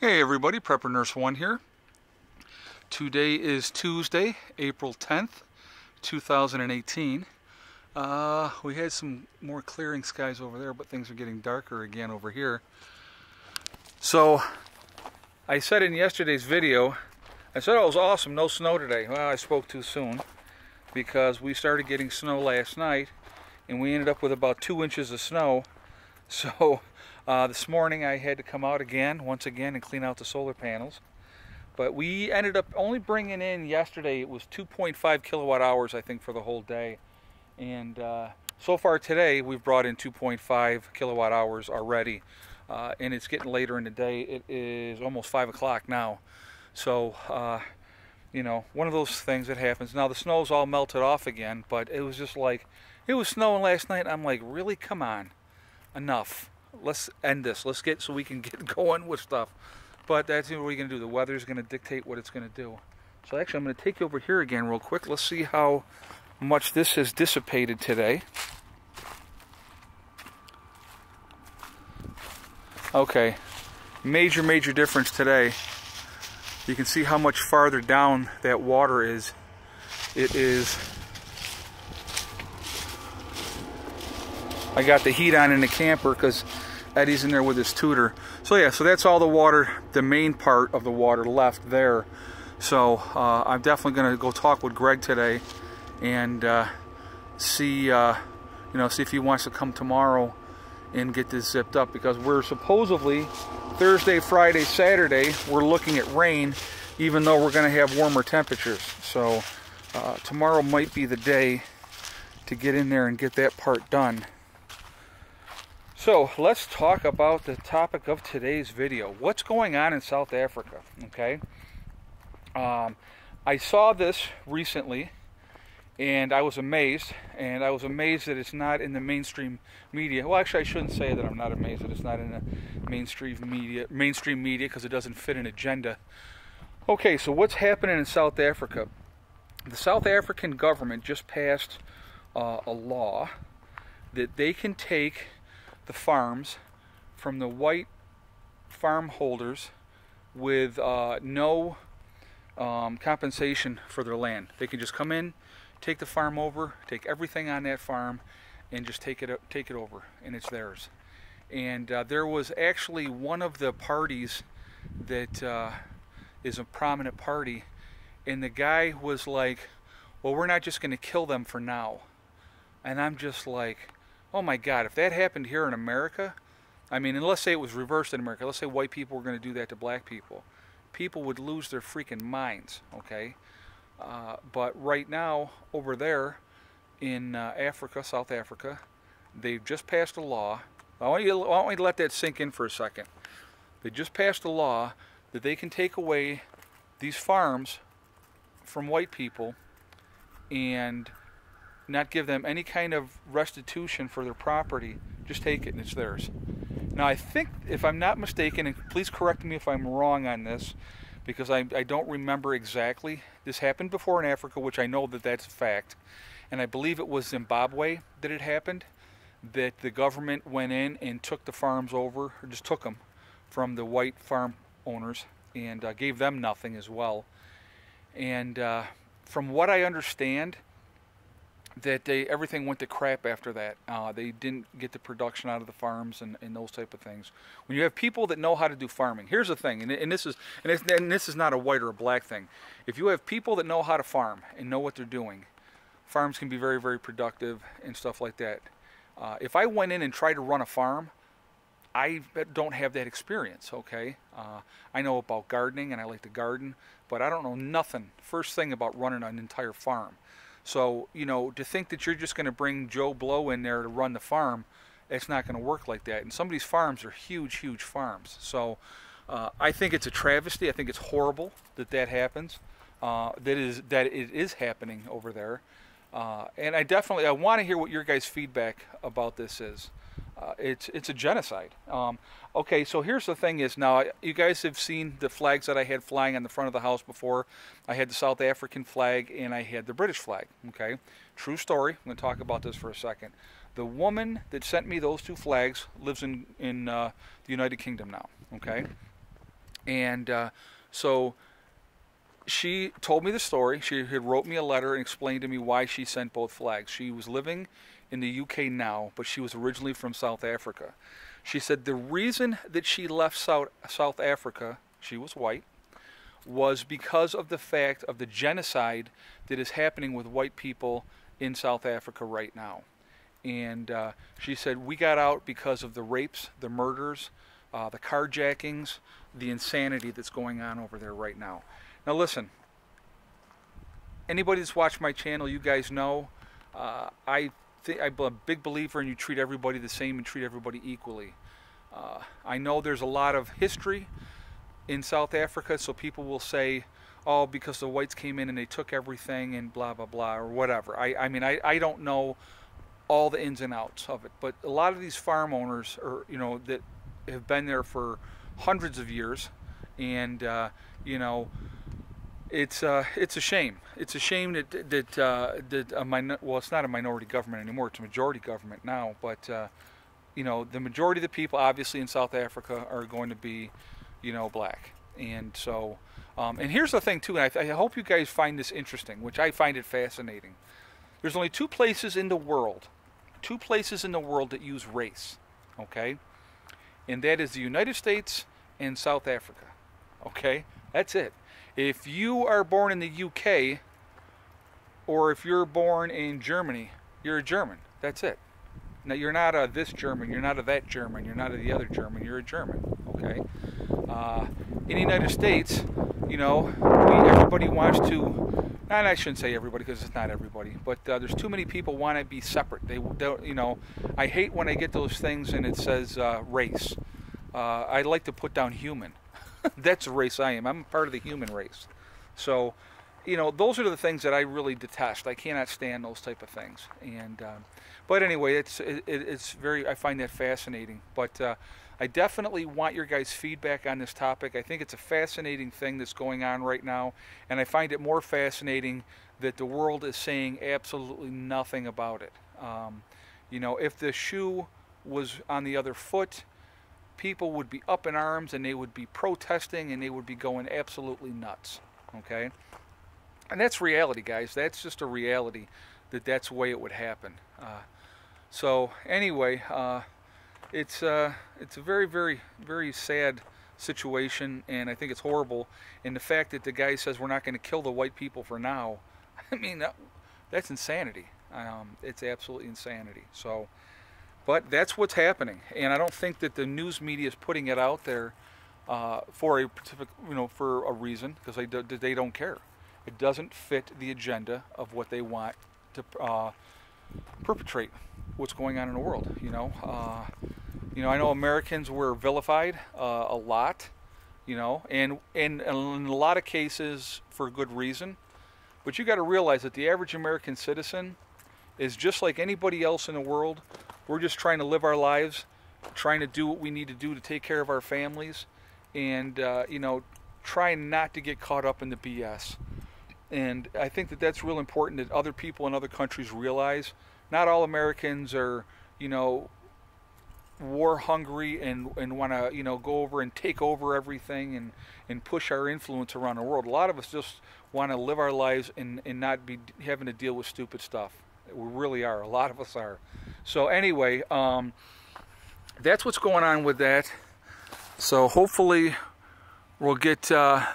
Hey everybody, Prepper Nurse 1 here. Today is Tuesday, April 10th, 2018. We had some more clearing skies over there, but things are getting darker again over here. So, I said in yesterday's video, I said it was awesome, no snow today. Well, I spoke too soon because we started getting snow last night and we ended up with about 2 inches of snow. So, this morning I had to come out once again, and clean out the solar panels. But we ended up only bringing in yesterday, it was 2.5 kilowatt hours, I think, for the whole day. And so far today, we've brought in 2.5 kilowatt hours already. And it's getting later in the day. It is almost 5 o'clock now. So, you know, one of those things that happens. Now, the snow's all melted off again, but it was just like, it was snowing last night. I'm like, really? Come on. Enough. Let's end this. Let's get so we can get going with stuff. But that's what we're going to do. The weather's going to dictate what it's going to do. So actually, I'm going to take you over here again real quick. Let's see how much this has dissipated today. Okay, major difference today. You can see how much farther down that water is. It is. I got the heat on in the camper because Eddie's in there with his tutor. So yeah, so that's all the water, the main part of the water left there. So I'm definitely going to go talk with Greg today and see if he wants to come tomorrow and get this zipped up, because we're supposedly Thursday, Friday, Saturday we're looking at rain, even though we're going to have warmer temperatures. So tomorrow might be the day to get in there and get that part done. So let's talk about the topic of today's video. What's going on in South Africa? Okay, I saw this recently and I was amazed, that it's not in the mainstream media. Well, actually I shouldn't say that I'm not amazed that it's not in the mainstream media because it doesn't fit an agenda. Okay, so what's happening in South Africa? The South African government just passed a law that they can take the farms from the white farm holders with no compensation for their land. They can just come in, take the farm over, take everything on that farm, and just take it over, and it's theirs. And there was actually one of the parties that is a prominent party, and the guy was like, well, we're not just going to kill them for now. And I'm just like, oh my God, if that happened here in America, I mean, and let's say it was reversed in America, let's say white people were going to do that to black people, people would lose their freaking minds, okay? But right now, over there in Africa, South Africa, they've just passed a law. I want you to let that sink in for a second. They just passed a law that they can take away these farms from white people and not give them any kind of restitution for their property. Just take it and it's theirs. Now I think, if I'm not mistaken, and please correct me if I'm wrong on this, because I don't remember exactly. This happened before in Africa, which I know that that's a fact, and I believe it was Zimbabwe that it happened, that the government went in and took the farms over, or just took them from the white farm owners and gave them nothing as well. And from what I understand, that everything went to crap after that. They didn't get the production out of the farms and those type of things. When you have people that know how to do farming, here's the thing, and this is not a white or a black thing. If you have people that know how to farm and know what they're doing, farms can be very productive and stuff like that. If I went in and tried to run a farm, I don't have that experience, okay? I know about gardening and I like to garden, but I don't know nothing, first thing, about running an entire farm. So, you know, to think that you're just going to bring Joe Blow in there to run the farm, it's not going to work like that. And some of these farms are huge farms. So I think it's a travesty. I think it's horrible that that happens, that it is happening over there. And I want to hear what your guys' feedback about this is. It's a genocide. Okay, so here's the thing is, now you guys have seen the flags that I had flying on the front of the house before. I had the South African flag and I had the British flag. Okay, true story. I'm going to talk about this for a second. The woman that sent me those two flags lives in the United Kingdom now. Okay, And so she told me the story. She had wrote me a letter and explained to me why she sent both flags. She was living in the UK now, but she was originally from South Africa. She said the reason that she left South Africa, she was white, was because of the fact of the genocide that is happening with white people in South Africa right now. And she said we got out because of the rapes, the murders, the carjackings, the insanity that's going on over there right now. Now listen, anybody that's watched my channel, you guys know I'm a big believer in you treat everybody the same and treat everybody equally. I know there's a lot of history in South Africa, so people will say, oh, because the whites came in and they took everything and blah, blah, blah, or whatever. I mean, I don't know all the ins and outs of it, but a lot of these farm owners, or that have been there for hundreds of years, and it's a shame. It's a shame that well, it's not a minority government anymore. It's a majority government now. But the majority of the people, obviously in South Africa, are going to be, black. And so, and here's the thing too. And I hope you guys find this interesting, which I find it fascinating. There's only two places in the world that use race. Okay, and that is the United States and South Africa. Okay, that's it. If you are born in the UK, or if you're born in Germany, you're a German. That's it. Now, you're not a this German, you're not a that German, you're not a the other German, you're a German. Okay? In the United States, everybody wants to, and I shouldn't say everybody because it's not everybody, but there's too many people want to be separate. They don't, I hate when I get those things and it says race. I like to put down human. That's the race I am. I'm part of the human race. So, those are the things that I really detest. I cannot stand those type of things. And, but anyway, it's very, I find that fascinating. But I definitely want your guys' feedback on this topic. I think it's a fascinating thing that's going on right now. And I find it more fascinating that the world is saying absolutely nothing about it. If the shoe was on the other foot, people would be up in arms and they would be protesting and they would be going absolutely nuts. Okay? And that's reality, guys. That's just a reality that's the way it would happen. So anyway, it's a very, very, very sad situation, and I think it's horrible. And the fact that the guy says we're not going to kill the white people for now, I mean, that's insanity. It's absolutely insanity. So, but that's what's happening, and I don't think that the news media is putting it out there for a specific, for a reason, because they don't care. It doesn't fit the agenda of what they want to perpetrate what's going on in the world. I know Americans were vilified a lot, and in a lot of cases for good reason. But you got to realize that the average American citizen is just like anybody else in the world. We're just trying to live our lives, trying to do what we need to do to take care of our families, and trying not to get caught up in the BS. And I think that that's real important that other people in other countries realize. Not all Americans are, war hungry and want to, go over and take over everything and push our influence around the world. A lot of us just want to live our lives and not be having to deal with stupid stuff. We really are. A lot of us are. So anyway, that's what's going on with that. So hopefully we'll get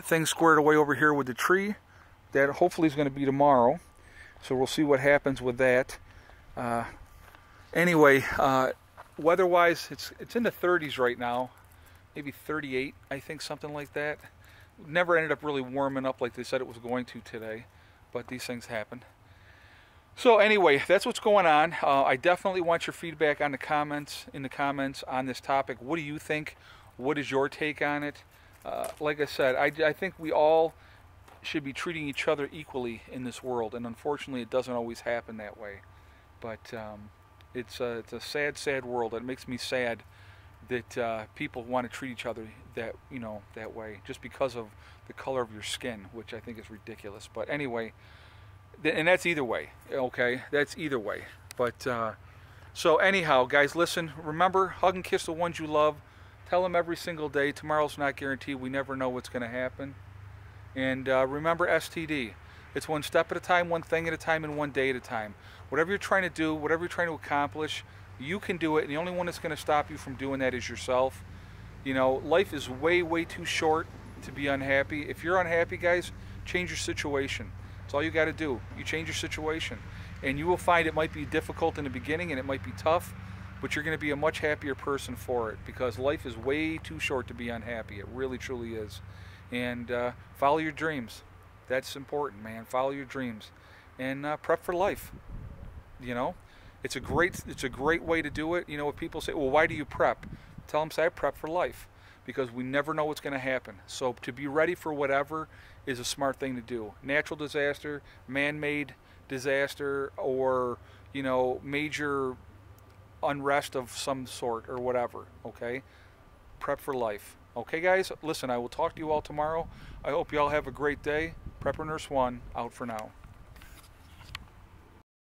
things squared away over here with the tree. That hopefully is going to be tomorrow. So we'll see what happens with that. Anyway, weather-wise, it's in the 30s right now. Maybe 38, I think, something like that. Never ended up really warming up like they said it was going to today. But these things happen. So anyway, that's what's going on. I definitely want your feedback in the comments on this topic. What do you think? What is your take on it? Like I said, I think we all should be treating each other equally in this world, and unfortunately it doesn't always happen that way. But it's a sad, sad world. It makes me sad that people want to treat each other that way just because of the color of your skin, which I think is ridiculous. But anyway, and that's either way, okay? That's either way. But so anyhow, guys, listen, remember, hug and kiss the ones you love. Tell them every single day, tomorrow's not guaranteed. We never know what's going to happen. And remember STD. It's one step at a time, one thing at a time, and one day at a time. Whatever you're trying to do, whatever you're trying to accomplish, you can do it. And the only one that's going to stop you from doing that is yourself. You know, life is way, way too short to be unhappy. If you're unhappy, guys, change your situation. That's all you got to do. You change your situation. And you will find it might be difficult in the beginning and it might be tough, but you're going to be a much happier person for it, because life is way too short to be unhappy. It really, truly is. And follow your dreams. That's important, man. Follow your dreams. And prep for life. You know, it's a great way to do it. You know, if people say, well, why do you prep? Tell them, say, I prep for life, because we never know what's going to happen. So to be ready for whatever is a smart thing to do. Natural disaster, man-made disaster, or, you know, major unrest of some sort or whatever, okay? Prep for life. Okay, guys? Listen, I will talk to you all tomorrow. I hope you all have a great day. Prepper Nurse 1, out for now.